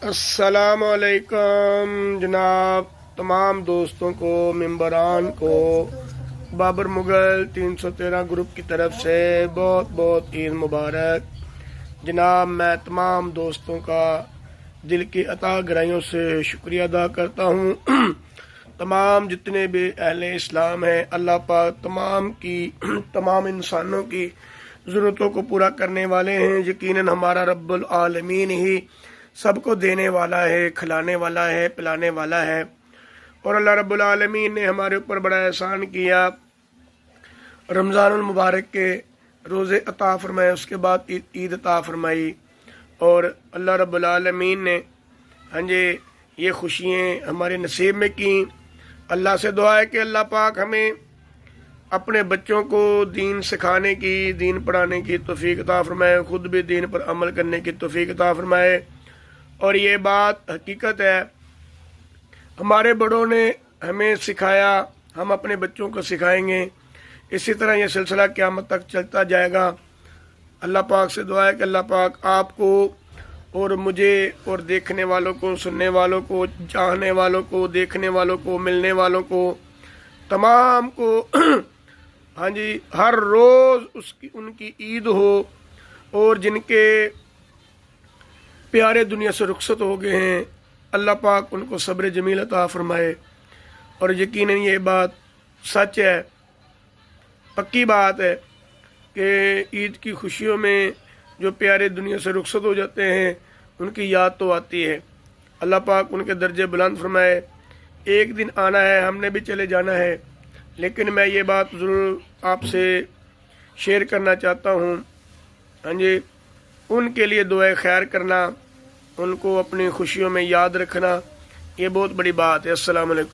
السلام علیکم جناب تمام دوستوں کو، ممبران کو بابر مغل 313 گروپ کی طرف سے بہت بہت عید مبارک۔ جناب میں تمام دوستوں کا دل کی عطا گرائیوں سے شکریہ ادا کرتا ہوں۔ تمام جتنے بھی اہل اسلام ہیں، اللہ پاک تمام انسانوں کی ضرورتوں کو پورا کرنے والے ہیں۔ یقیناً ہمارا رب العالمین ہی سب کو دینے والا ہے، کھلانے والا ہے، پلانے والا ہے، اور اللہ رب العالمین نے ہمارے اوپر بڑا احسان کیا۔ رمضان المبارک کے روزے عطا فرمائے، اس کے بعد عید عطا فرمائی، اور اللہ رب العالمین نے یہ خوشیاں ہمارے نصیب میں کی۔ اللہ سے دعا ہے کہ اللہ پاک ہمیں اپنے بچوں کو دین سکھانے کی، دین پڑھانے کی توفیق عطا فرمائے، خود بھی دین پر عمل کرنے کی توفیق عطا فرمائے۔ اور یہ بات حقیقت ہے، ہمارے بڑوں نے ہمیں سکھایا، ہم اپنے بچوں کو سکھائیں گے، اسی طرح یہ سلسلہ قیامت تک چلتا جائے گا۔ اللہ پاک سے دعا ہے کہ اللہ پاک آپ کو اور مجھے اور دیکھنے والوں کو، سننے والوں کو، چاہنے والوں کو، دیکھنے والوں کو، ملنے والوں کو، تمام کو ہر روز ان کی عید ہو، اور جن کے پیارے دنیا سے رخصت ہو گئے ہیں، اللہ پاک ان کو صبر جمیل عطا فرمائے۔ اور یقیناً یہ بات سچ ہے، پکی بات ہے کہ عید کی خوشیوں میں جو پیارے دنیا سے رخصت ہو جاتے ہیں ان کی یاد تو آتی ہے۔ اللہ پاک ان کے درجے بلند فرمائے۔ ایک دن آنا ہے، ہم نے بھی چلے جانا ہے، لیکن میں یہ بات ضرور آپ سے شیئر کرنا چاہتا ہوں۔ ان کے لیے دعائے خیر کرنا، ان کو اپنی خوشیوں میں یاد رکھنا، یہ بہت بڑی بات ہے۔ السلام علیکم۔